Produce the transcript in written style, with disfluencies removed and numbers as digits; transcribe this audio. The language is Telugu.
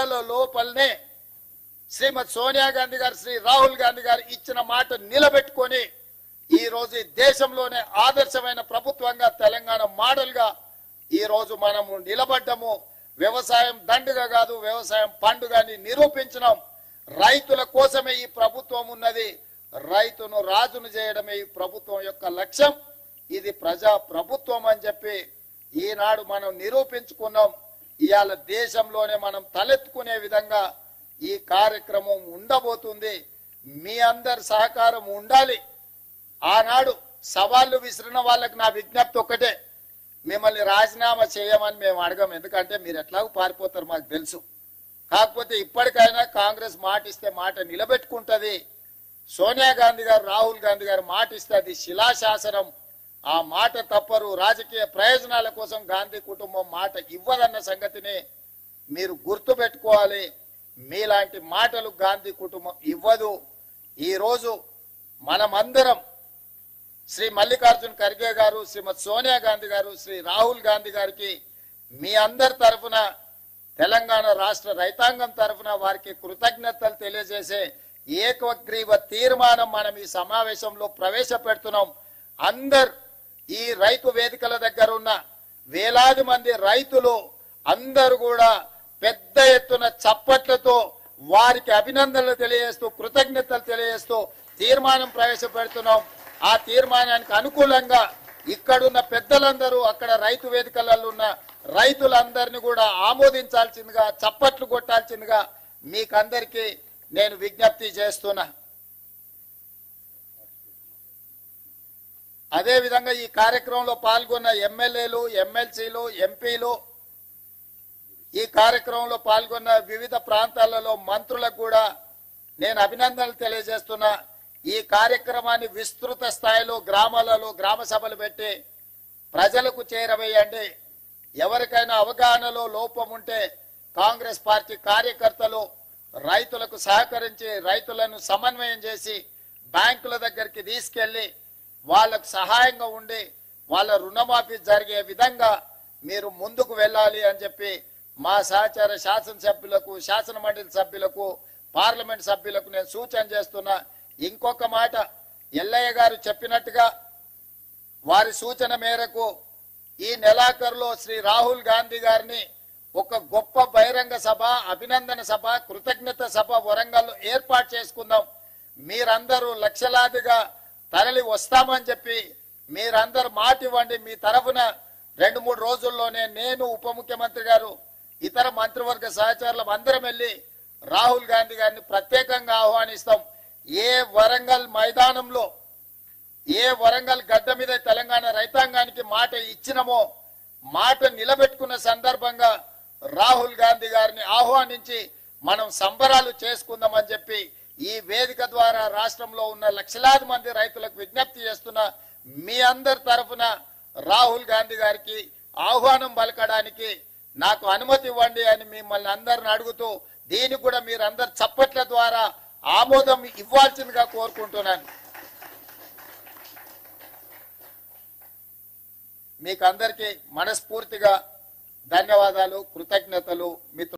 నెలల లోపలనే శ్రీమతి సోనియా గాంధీ గారు, శ్రీ రాహుల్ గాంధీ గారు ఇచ్చిన మాట నిలబెట్టుకొని ఈ రోజు దేశంలోనే ఆదర్శమైన ప్రభుత్వంగా తెలంగాణ మోడల్గా ఈ రోజు మనము నిలబడ్డము. వ్యవసాయం దండుగ కాదు, వ్యవసాయం పండుగ అని నిరూపించినాం. రైతుల కోసమే ఈ ప్రభుత్వం ఉన్నది. రైతును రాజును చేయడమే ఈ ప్రభుత్వం యొక్క లక్ష్యం. ఇది ప్రజా ప్రభుత్వం అని చెప్పి ఈనాడు మనం నిరూపించుకున్నాం. ఇవాళ దేశంలోనే మనం తలెత్తుకునే విధంగా ఈ కార్యక్రమం ఉండబోతుంది. మీ అందరి సహకారం ఉండాలి. ఆనాడు సవాళ్లు విసిరిన వాళ్ళకి నా విజ్ఞప్తి ఒక్కటే, మిమ్మల్ని రాజీనామా చేయమని మేము అడగం. ఎందుకంటే మీరు ఎట్లాగో పారిపోతారు మాకు తెలుసు. కాకపోతే ఇప్పటికైనా కాంగ్రెస్ మాట ఇస్తే మాట నిలబెట్టుకుంటది. సోనియా గాంధీ గారు, రాహుల్ గాంధీ గారు మాట ఇస్తే అది శిలాశాసనం. ఆ మాట తప్పరు. రాజకీయ ప్రయోజనాల కోసం గాంధీ కుటుంబం మాట ఇవ్వదన్న సంగతిని మీరు గుర్తు పెట్టుకోవాలి. మీలాంటి మాటలు గాంధీ కుటుంబం ఇవ్వదు. ఈరోజు మనమందరం శ్రీ మల్లికార్జున్ ఖర్గే గారు, శ్రీమతి సోనియా గాంధీ గారు, శ్రీ రాహుల్ గాంధీ గారికి మీ అందరి తరఫున, తెలంగాణ రాష్ట్ర రైతాంగం తరఫున వారికి కృతజ్ఞతలు తెలియజేసే ఏకగ్రీవ తీర్మానం మనం ఈ సమావేశంలో ప్రవేశపెడుతున్నాం. అందరు ఈ రైతు వేదికల దగ్గర ఉన్న వేలాది మంది రైతులు అందరూ కూడా పెద్ద ఎత్తున చప్పట్లతో వారికి అభినందనలు తెలియజేస్తూ, కృతజ్ఞతలు తెలియజేస్తూ తీర్మానం ప్రవేశపెడుతున్నాం. ఆ తీర్మానానికి అనుకూలంగా ఇక్కడున్న పెద్దలందరూ, అక్కడ రైతు వేదికలలో ఉన్న రైతులందరినీ కూడా ఆమోదించాల్సిందిగా, చప్పట్లు కొట్టాల్సిందిగా మీకందరికీ నేను విజ్ఞప్తి చేస్తున్నా. అదేవిధంగా ఈ కార్యక్రమంలో పాల్గొన్న ఎమ్మెల్యేలు, ఎమ్మెల్సీలు, ఎంపీలు, ఈ కార్యక్రమంలో పాల్గొన్న వివిధ ప్రాంతాలలో మంత్రులకు కూడా నేను అభినందనలు తెలియజేస్తున్నా. ఈ కార్యక్రమాన్ని విస్తృత స్థాయిలో గ్రామాలలో గ్రామ సభలు పెట్టి ప్రజలకు చేరవేయండి. ఎవరికైనా అవగాహనలో లోపం ఉంటే కాంగ్రెస్ పార్టీ కార్యకర్తలు రైతులకు సహకరించి, రైతులను సమన్వయం చేసి బ్యాంకుల దగ్గరికి తీసుకెళ్లి వాళ్ళకు సహాయంగా ఉండి వాళ్ళ రుణమాఫీ జరిగే విధంగా మీరు ముందుకు వెళ్ళాలి అని చెప్పి మా సహచార శాసనసభ్యులకు, శాసన మండలి సభ్యులకు, పార్లమెంట్ సభ్యులకు నేను సూచన చేస్తున్నా. ఇంకొక మాట, ఎల్లయ్య గారు చెప్పినట్టుగా వారి సూచన మేరకు ఈ నెలాఖరులో శ్రీ రాహుల్ గాంధీ గారిని ఒక గొప్ప బహిరంగ సభ, అభినందన సభ, కృతజ్ఞత సభ వరంగల్లో ఏర్పాటు చేసుకుందాం. మీరందరూ లక్షలాదిగా తరలి వస్తామని చెప్పి మీరందరూ మాట ఇవ్వండి. మీ తరఫున 2-3 రోజుల్లోనే నేను, ఉప ముఖ్యమంత్రి గారు, ఇతర మంత్రివర్గ సహచరులు అందరం వెళ్ళి రాహుల్ గాంధీ గారిని ప్రత్యేకంగా ఆహ్వానిస్తాం. ఏ వరంగల్ మైదానంలో, ఏ వరంగల్ గడ్డ మీద తెలంగాణ రైతాంగానికి మాట ఇచ్చినమో మాట నిలబెట్టుకున్న సందర్భంగా రాహుల్ గాంధీ గారిని ఆహ్వానించి మనం సంబరాలు చేసుకుందామని చెప్పి ఈ వేదిక ద్వారా రాష్ట్రంలో ఉన్న లక్షలాది మంది రైతులకు విజ్ఞప్తి చేస్తున్నా. మీ అందరి తరఫున రాహుల్ గాంధీ గారికి ఆహ్వానం పలకడానికి నాకు అనుమతి ఇవ్వండి అని మిమ్మల్ని అందరిని అడుగుతూ, దీనికి కూడా మీరందరు చప్పట్ల ద్వారా ఆమోదం ఇవ్వాల్సిందిగా కోరుకుంటున్నాను. మీకు అందరికీ మనస్ఫూర్తిగా ధన్యవాదాలు, కృతజ్ఞతలు. మిత్రులు.